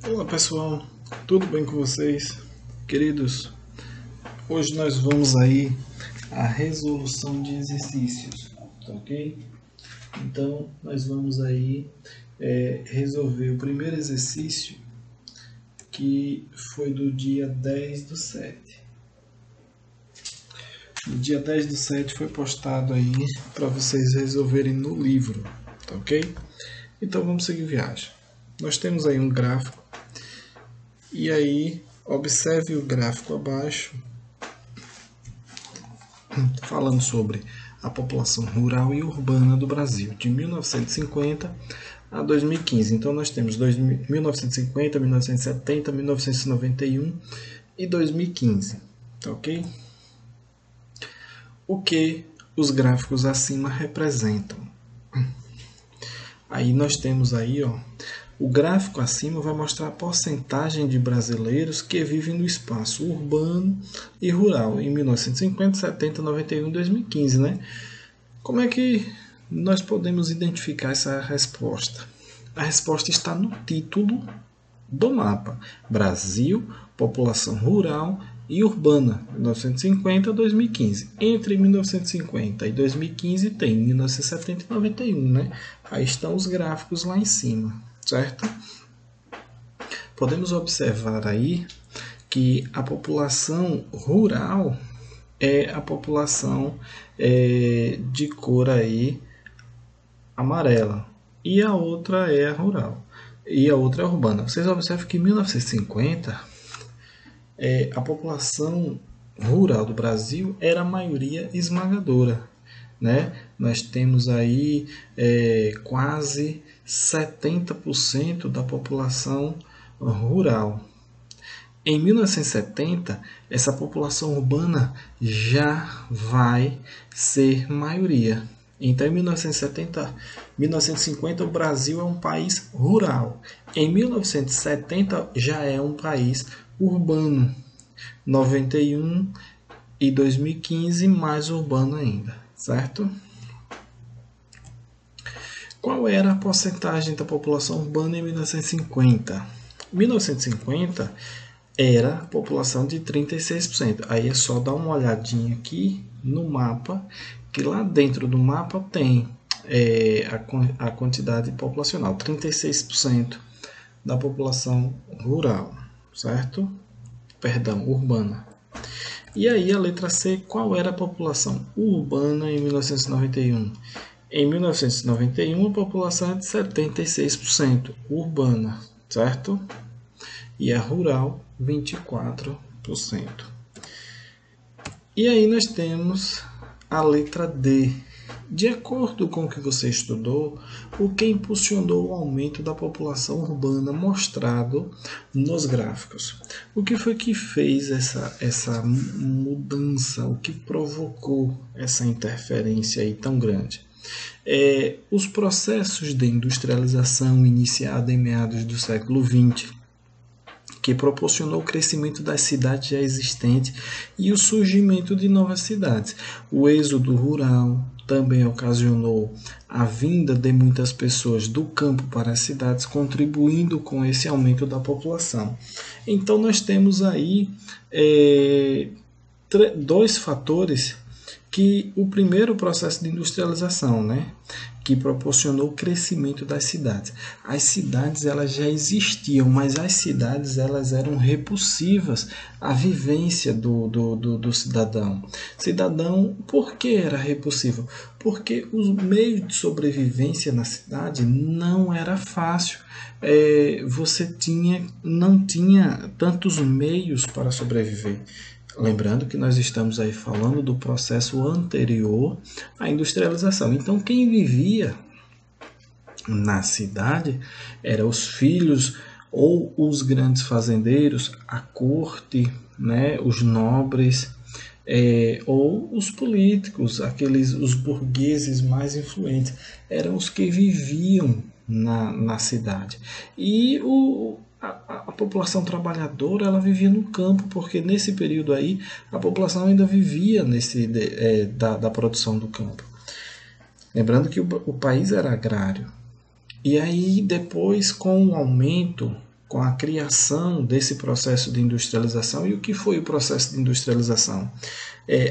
Olá pessoal, tudo bem com vocês? Queridos, hoje nós vamos aí à resolução de exercícios, tá ok? Então nós vamos aí resolver o primeiro exercício que foi do dia 10/7. No dia 10/7 foi postado aí para vocês resolverem no livro, tá ok? Então vamos seguir viagem. Nós temos aí um gráfico. E aí, observe o gráfico abaixo, falando sobre a população rural e urbana do Brasil, de 1950 a 2015. Então, nós temos 1950, 1970, 1991 e 2015, tá ok? O que os gráficos acima representam? Aí nós temos aí, ó, o gráfico acima vai mostrar a porcentagem de brasileiros que vivem no espaço urbano e rural em 1950, 70, 91 e 2015, né? Como é que nós podemos identificar essa resposta? A resposta está no título do mapa: Brasil, população rural e urbana, 1950 a 2015. Entre 1950 e 2015 tem 1970 e 91, né? Aí estão os gráficos lá em cima, certo? Podemos observar aí que a população rural é a população de cor aí amarela e a outra é a rural e a outra é a urbana. Vocês observam que em 1950 a população rural do Brasil era a maioria esmagadora, né? Nós temos aí quase 70% da população rural. Em 1970, essa população urbana já vai ser maioria. Então, em 1950, o Brasil é um país rural. Em 1970, já é um país urbano. 91 e 2015, mais urbano ainda, certo? Qual era a porcentagem da população urbana em 1950? 1950 era a população de 36%. Aí é só dar uma olhadinha aqui no mapa, que lá dentro do mapa tem a quantidade populacional, 36% da população rural, certo? Perdão, urbana. E aí a letra C, qual era a população urbana em 1991? Em 1991 a população é de 76% urbana, certo? E a rural 24%. E aí nós temos a letra D. De acordo com o que você estudou, o que impulsionou o aumento da população urbana mostrado nos gráficos? O que foi que fez essa mudança? O que provocou essa interferência aí tão grande? Os processos de industrialização iniciados em meados do século XX, que proporcionou o crescimento das cidades já existentes e o surgimento de novas cidades. O êxodo rural também ocasionou a vinda de muitas pessoas do campo para as cidades, contribuindo com esse aumento da população. Então nós temos aí dois fatores, que o primeiro, processo de industrialização, né, que proporcionou o crescimento das cidades. As cidades elas já existiam, mas as cidades elas eram repulsivas à vivência do cidadão. Cidadão, por que era repulsivo? Porque os meios de sobrevivência na cidade não era fácil. Você não tinha tantos meios para sobreviver. Lembrando que nós estamos aí falando do processo anterior à industrialização. Então, quem vivia na cidade eram os filhos ou os grandes fazendeiros, a corte, né, os nobres, ou os políticos, os burgueses mais influentes, eram os que viviam na cidade. E a população trabalhadora ela vivia no campo, porque nesse período aí a população ainda vivia da produção do campo. Lembrando que o país era agrário. E aí depois, com o aumento com a criação desse processo de industrialização. E o que foi o processo de industrialização?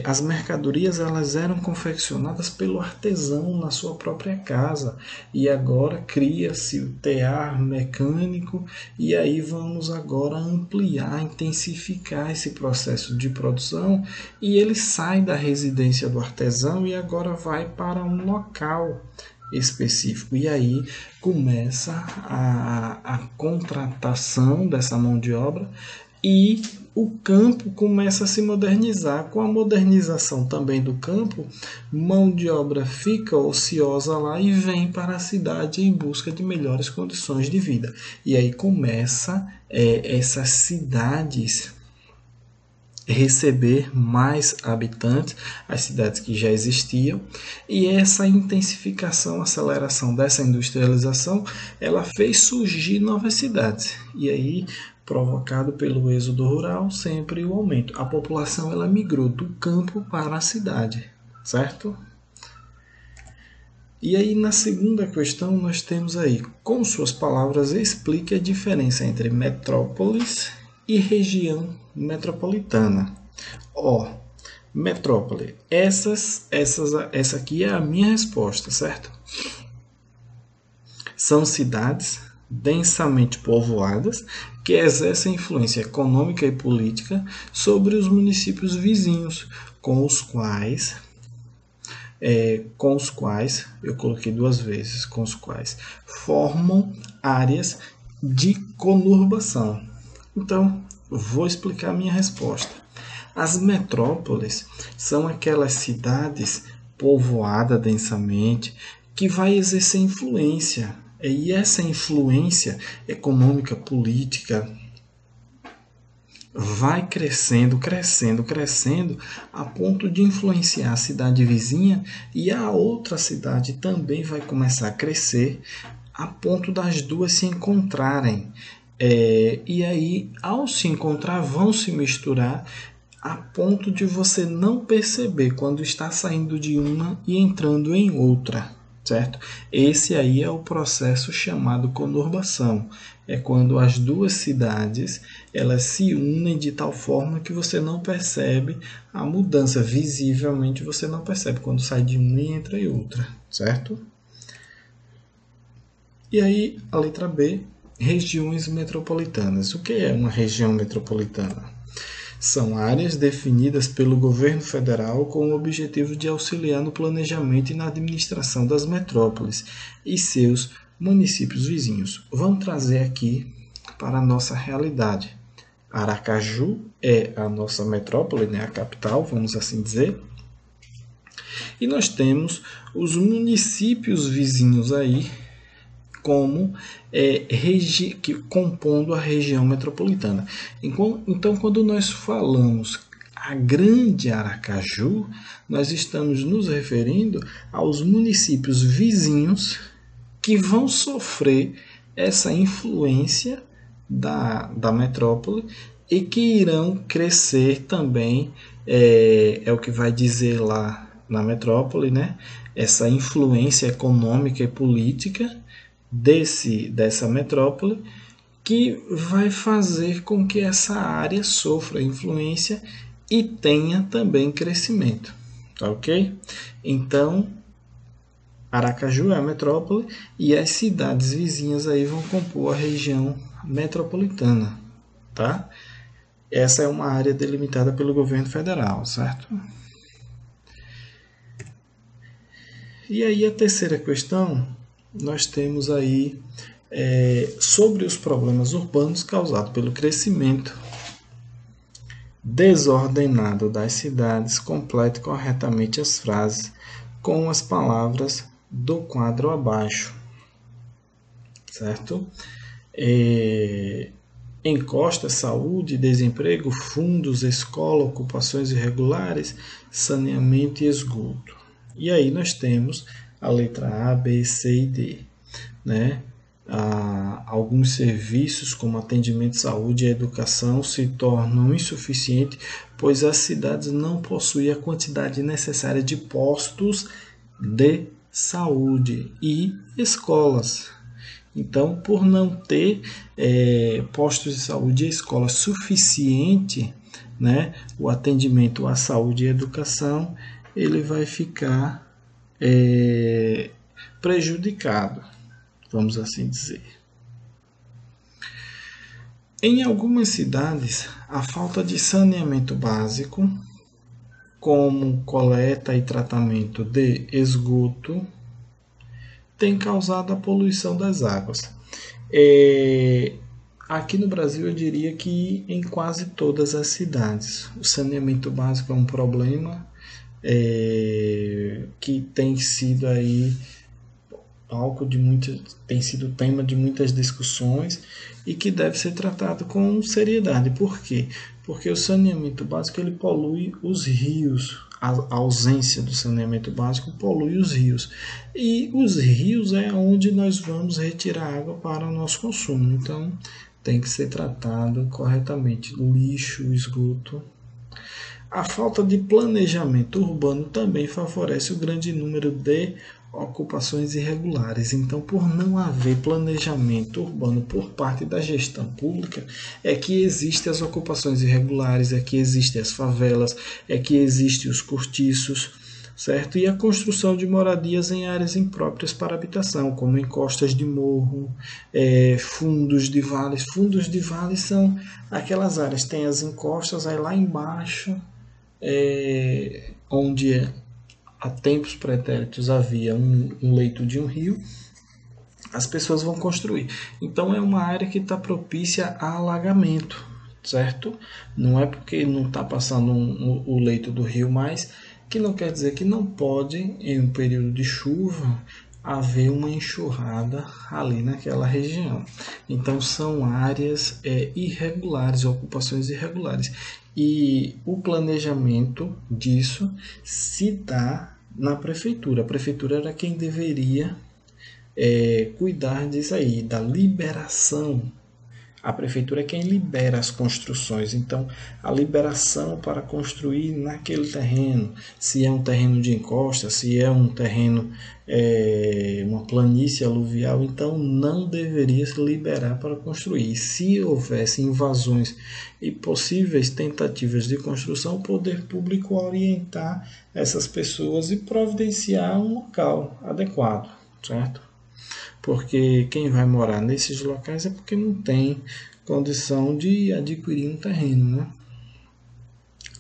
As mercadorias elas eram confeccionadas pelo artesão na sua própria casa, e agora cria-se o tear mecânico, e aí vamos agora ampliar, intensificar esse processo de produção, e ele sai da residência do artesão e agora vai para um local específico. E aí começa a contratação dessa mão de obra, e o campo começa a se modernizar. Com a modernização também do campo, mão de obra fica ociosa lá e vem para a cidade em busca de melhores condições de vida. E aí começa essas cidades receber mais habitantes, as cidades que já existiam, e essa intensificação, aceleração dessa industrialização, ela fez surgir novas cidades, e aí provocado pelo êxodo rural, sempre o aumento. A população ela migrou do campo para a cidade, certo? E aí na segunda questão nós temos aí, com suas palavras, explique a diferença entre metrópolis e região metropolitana. Metrópole, essa aqui é a minha resposta, certo? São cidades densamente povoadas que exercem influência econômica e política sobre os municípios vizinhos, com os quais eu coloquei duas vezes, com os quais formam áreas de conurbação. Então, vou explicar a minha resposta. As metrópoles são aquelas cidades povoadas densamente que vai exercer influência. E essa influência econômica, política, vai crescendo, a ponto de influenciar a cidade vizinha, e a outra cidade também vai começar a crescer, a ponto das duas se encontrarem. E aí, ao se encontrar, vão se misturar a ponto de você não perceber quando está saindo de uma e entrando em outra, certo? Esse aí é o processo chamado conurbação. É quando as duas cidades elas se unem de tal forma que você não percebe a mudança. Visivelmente você não percebe quando sai de uma e entra em outra, certo? E aí, a letra B, regiões metropolitanas. O que é uma região metropolitana? São áreas definidas pelo governo federal com o objetivo de auxiliar no planejamento e na administração das metrópoles e seus municípios vizinhos. Vamos trazer aqui para a nossa realidade. Aracaju é a nossa metrópole, né, a capital, vamos assim dizer. E nós temos os municípios vizinhos aí, como compondo a região metropolitana. Então, quando nós falamos a Grande Aracaju, nós estamos nos referindo aos municípios vizinhos que vão sofrer essa influência da metrópole e que irão crescer também, é o que vai dizer lá na metrópole, né? Essa influência econômica e política dessa metrópole, que vai fazer com que essa área sofra influência e tenha também crescimento, tá ok? Então, Aracaju é a metrópole e as cidades vizinhas aí vão compor a região metropolitana, tá? Essa é uma área delimitada pelo governo federal, certo? E aí a terceira questão, nós temos aí sobre os problemas urbanos causados pelo crescimento desordenado das cidades. Complete corretamente as frases com as palavras do quadro abaixo, certo? Encosta, saúde, desemprego, fundos, escola, ocupações irregulares, saneamento e esgoto. E aí nós temos a letra A, B, C e D, né? Alguns serviços como atendimento, saúde e educação se tornam insuficientes, pois as cidades não possuem a quantidade necessária de postos de saúde e escolas. Então, por não ter postos de saúde e escola suficiente, né, o atendimento à saúde e educação, ele vai ficar prejudicado, vamos assim dizer. Em algumas cidades, a falta de saneamento básico, como coleta e tratamento de esgoto, tem causado a poluição das águas. Aqui no Brasil, eu diria que em quase todas as cidades, o saneamento básico é um problema que tem sido aí palco de muitas, tem sido tema de muitas discussões e que deve ser tratado com seriedade. Por quê? Porque o saneamento básico ele polui os rios. A ausência do saneamento básico polui os rios. E os rios é onde nós vamos retirar água para o nosso consumo. Então, tem que ser tratado corretamente. Lixo, esgoto. A falta de planejamento urbano também favorece o grande número de ocupações irregulares. Então, por não haver planejamento urbano por parte da gestão pública, é que existem as ocupações irregulares, é que existem as favelas, é que existem os cortiços, certo? E a construção de moradias em áreas impróprias para habitação, como encostas de morro, fundos de vales. Fundos de vales são aquelas áreas, tem as encostas, aí lá embaixo, onde há tempos pretéritos havia um leito de um rio, as pessoas vão construir. Então é uma área que está propícia a alagamento, certo? Não é porque não está passando o leito do rio mais, que não quer dizer que não pode, em um período de chuva, haver uma enxurrada ali naquela região. Então são áreas irregulares, ocupações irregulares. E o planejamento disso se dá na prefeitura. A prefeitura era quem deveria cuidar disso aí, da liberação. A prefeitura é quem libera as construções. Então, a liberação para construir naquele terreno, se é um terreno de encosta, se é um terreno, uma planície aluvial, então não deveria se liberar para construir. Se houvesse invasões e possíveis tentativas de construção, o poder público orientar essas pessoas e providenciar um local adequado, certo? Porque quem vai morar nesses locais é porque não tem condição de adquirir um terreno, né?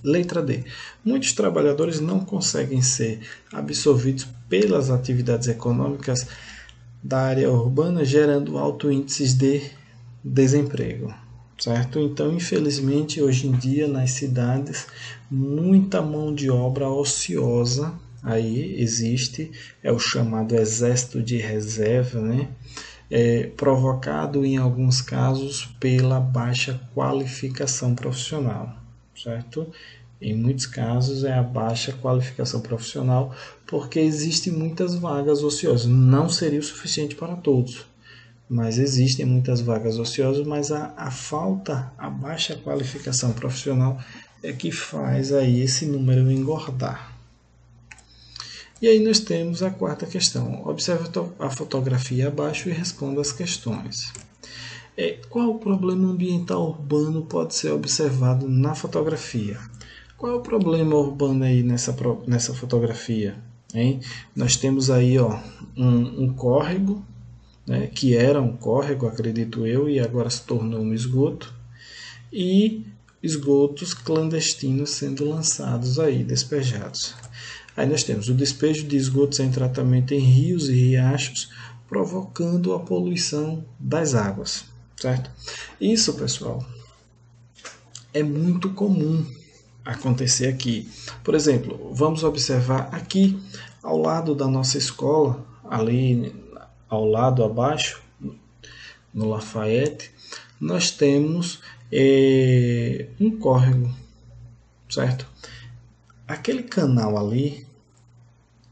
Letra D. Muitos trabalhadores não conseguem ser absorvidos pelas atividades econômicas da área urbana, gerando altos índices de desemprego, certo? Então, infelizmente, hoje em dia, nas cidades, muita mão de obra ociosa aí existe, é o chamado exército de reserva, né? Provocado em alguns casos pela baixa qualificação profissional, certo? Em muitos casos é a baixa qualificação profissional, porque existem muitas vagas ociosas. Não seria o suficiente para todos, mas existem muitas vagas ociosas, mas a falta, a baixa qualificação profissional é que faz aí esse número engordar. E aí nós temos a quarta questão. Observe a fotografia abaixo e responda as questões. Qual problema ambiental urbano pode ser observado na fotografia? Qual é o problema urbano aí nessa fotografia? Hein? Nós temos aí um córrego, né, que era um córrego, acredito eu, e agora se tornou um esgoto, e esgotos clandestinos sendo lançados aí, despejados. Aí nós temos o despejo de esgotos sem tratamento em rios e riachos, provocando a poluição das águas, certo? Isso, pessoal, é muito comum acontecer aqui. Por exemplo, vamos observar aqui ao lado da nossa escola, ali ao lado abaixo, no Lafayette, nós temos um córrego, certo? Aquele canal ali,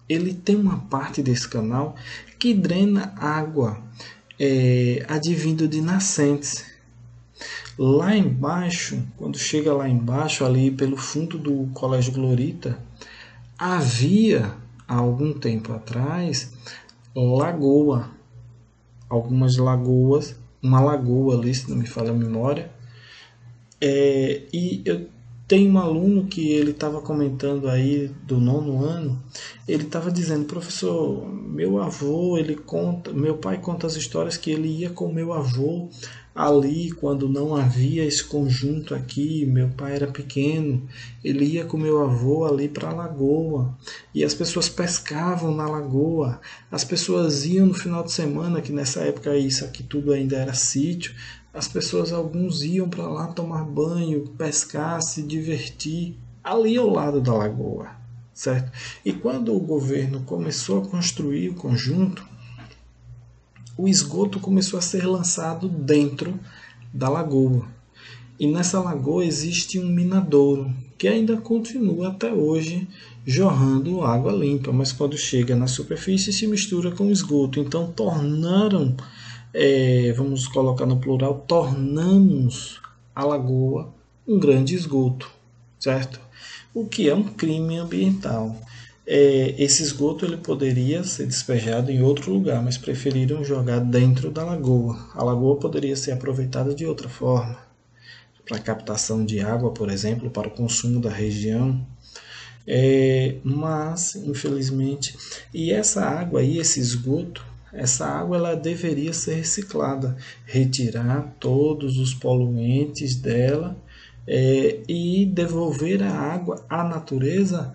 ele tem uma parte desse canal que drena água advindo de nascentes. Lá embaixo, quando chega lá embaixo, ali pelo fundo do Colégio Glorita, havia, há algum tempo atrás, lagoa. algumas lagoas, uma lagoa ali, se não me falha a memória. E eu tenho um aluno que ele estava comentando aí do nono ano, ele estava dizendo, professor, meu avô, ele conta, meu pai conta as histórias que ele ia com meu avô ali quando não havia esse conjunto aqui, meu pai era pequeno, ele ia com meu avô ali para a lagoa e as pessoas pescavam na lagoa, as pessoas iam no final de semana, que nessa época isso aqui tudo ainda era sítio, as pessoas, alguns iam para lá tomar banho, pescar, se divertir, ali ao lado da lagoa, certo? E quando o governo começou a construir o conjunto, o esgoto começou a ser lançado dentro da lagoa. E nessa lagoa existe um minadouro, que ainda continua até hoje jorrando água limpa, mas quando chega na superfície se mistura com esgoto. Então tornaram vamos colocar no plural, tornamos a lagoa um grande esgoto, certo? O que é um crime ambiental. Esse esgoto ele poderia ser despejado em outro lugar, mas preferiram jogar dentro da lagoa. A lagoa poderia ser aproveitada de outra forma, para captação de água, por exemplo, para o consumo da região. Mas, infelizmente, e essa água aí, esse esgoto, essa água ela deveria ser reciclada, retirar todos os poluentes dela e devolver a água à natureza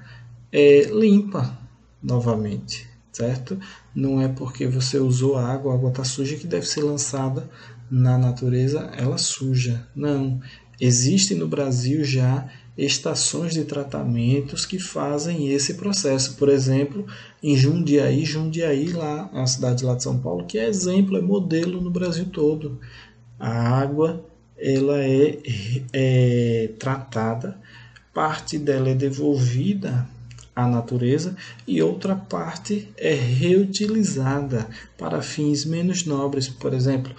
limpa novamente, certo? Não é porque você usou a água está suja que deve ser lançada na natureza ela suja. Não. Existe no Brasil já estações de tratamentos que fazem esse processo. Por exemplo, em Jundiaí lá, a cidade lá de São Paulo, que é exemplo, é modelo no Brasil todo. A água ela é tratada, parte dela é devolvida à natureza e outra parte é reutilizada para fins menos nobres, por exemplo,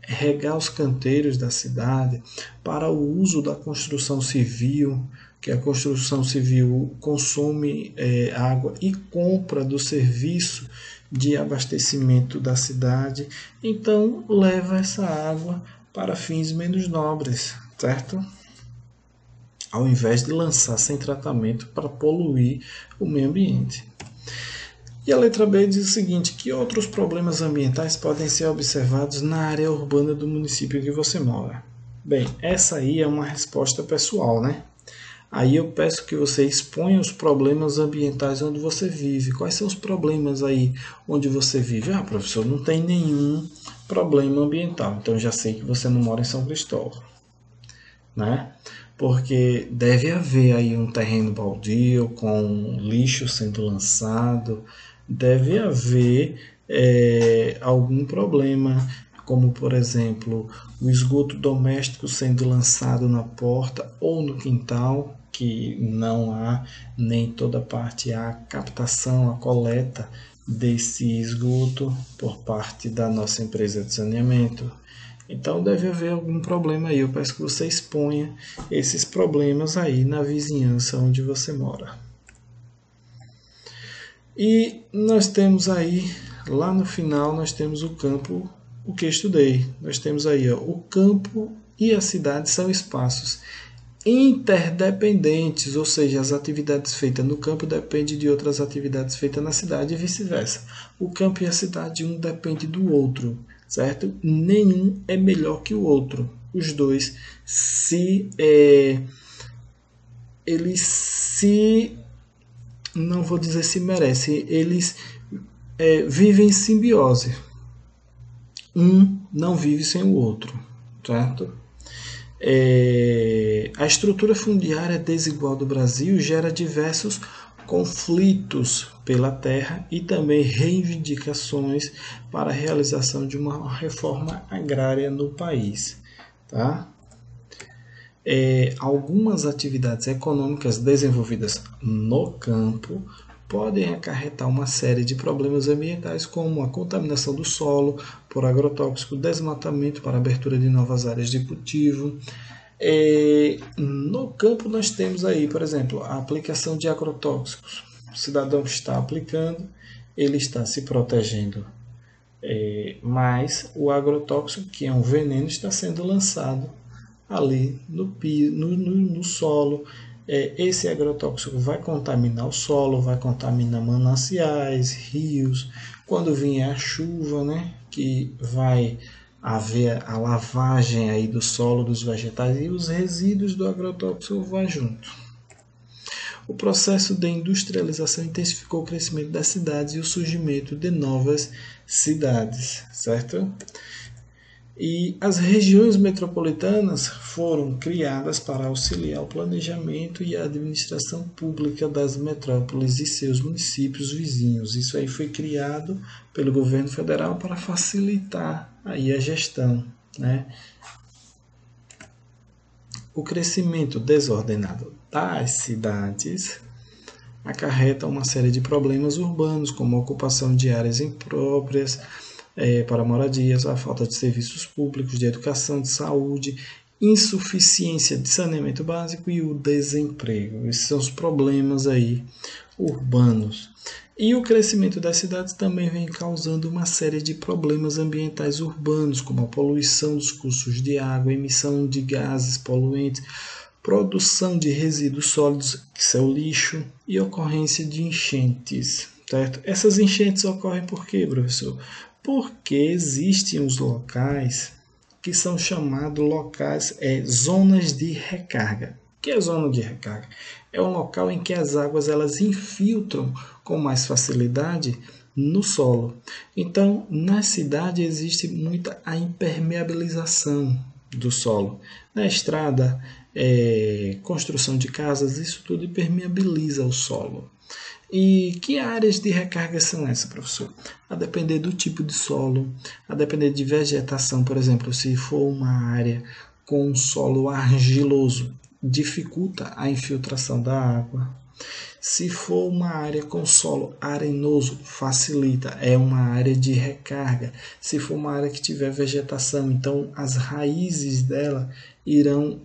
regar os canteiros da cidade, para o uso da construção civil, que a construção civil consome água e compra do serviço de abastecimento da cidade, então leva essa água para fins menos nobres, certo? Ao invés de lançar sem tratamento para poluir o meio ambiente. E a letra B diz o seguinte, que outros problemas ambientais podem ser observados na área urbana do município que você mora? Bem, essa aí é uma resposta pessoal, né? Aí eu peço que você exponha os problemas ambientais onde você vive. Quais são os problemas aí onde você vive? Ah, professor, não tem nenhum problema ambiental. Então já sei que você não mora em São Cristóvão, né? Porque deve haver aí um terreno baldio com lixo sendo lançado, deve haver algum problema, como por exemplo o esgoto doméstico sendo lançado na porta ou no quintal, que não há nem toda parte há captação, a coleta desse esgoto por parte da nossa empresa de saneamento. Então deve haver algum problema aí. Eu peço que você exponha esses problemas aí na vizinhança onde você mora. E nós temos aí, lá no final, nós temos o campo, o que estudei. Nós temos aí, ó, o campo e a cidade são espaços interdependentes, ou seja, as atividades feitas no campo dependem de outras atividades feitas na cidade e vice-versa. O campo e a cidade, um depende do outro, certo? Nenhum é melhor que o outro. Os dois não vou dizer se merecem, eles vivem em simbiose. Um não vive sem o outro, certo? A estrutura fundiária desigual do Brasil gera diversos conflitos pela terra e também reivindicações para a realização de uma reforma agrária no país. Tá? Algumas atividades econômicas desenvolvidas no campo podem acarretar uma série de problemas ambientais, como a contaminação do solo por agrotóxico, desmatamento para abertura de novas áreas de cultivo. No campo nós temos aí, por exemplo, a aplicação de agrotóxicos. O cidadão que está aplicando, ele está se protegendo mas o agrotóxico, que é um veneno, está sendo lançado ali no solo. Esse agrotóxico vai contaminar o solo, vai contaminar mananciais, rios. Quando vier a chuva, né, que vai haver a lavagem aí do solo, dos vegetais, e os resíduos do agrotóxico vão junto. O processo de industrialização intensificou o crescimento das cidades e o surgimento de novas cidades, certo? E as regiões metropolitanas foram criadas para auxiliar o planejamento e a administração pública das metrópoles e seus municípios vizinhos. Isso aí foi criado pelo governo federal para facilitar aí a gestão, né? O crescimento desordenado das cidades acarreta uma série de problemas urbanos, como a ocupação de áreas impróprias para moradias, a falta de serviços públicos, de educação, de saúde, insuficiência de saneamento básico e o desemprego. Esses são os problemas aí urbanos. E o crescimento das cidades também vem causando uma série de problemas ambientais urbanos, como a poluição dos cursos de água, emissão de gases poluentes, produção de resíduos sólidos, que é o lixo, e ocorrência de enchentes. Certo? Essas enchentes ocorrem por quê, professor? Porque existem os locais que são chamados zonas de recarga. O que é zona de recarga? É um local em que as águas elas infiltram com mais facilidade no solo. Então, na cidade existe muita a impermeabilização do solo. Na estrada, construção de casas, isso tudo impermeabiliza o solo. E que áreas de recarga são essas, professor? A depender do tipo de solo, a depender de vegetação, por exemplo, se for uma área com solo argiloso, dificulta a infiltração da água. Se for uma área com solo arenoso, facilita, é uma área de recarga. Se for uma área que tiver vegetação, então as raízes dela irão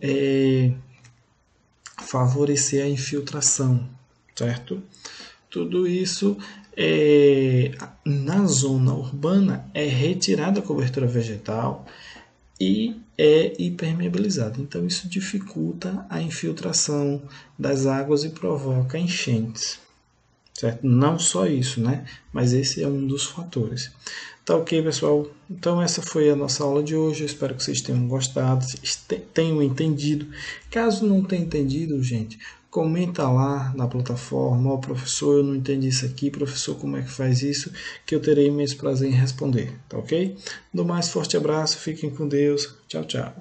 favorecer a infiltração, certo? Tudo isso na zona urbana é retirada a cobertura vegetal e é impermeabilizado. Então isso dificulta a infiltração das águas e provoca enchentes. Certo? Não só isso, né? Mas esse é um dos fatores. Tá ok, pessoal? Então essa foi a nossa aula de hoje. Eu espero que vocês tenham gostado, tenham entendido. Caso não tenha entendido, gente, comenta lá na plataforma, professor, eu não entendi isso aqui, professor, como é que faz isso, que eu terei imenso prazer em responder, tá ok? No mais, forte abraço, fiquem com Deus, tchau, tchau.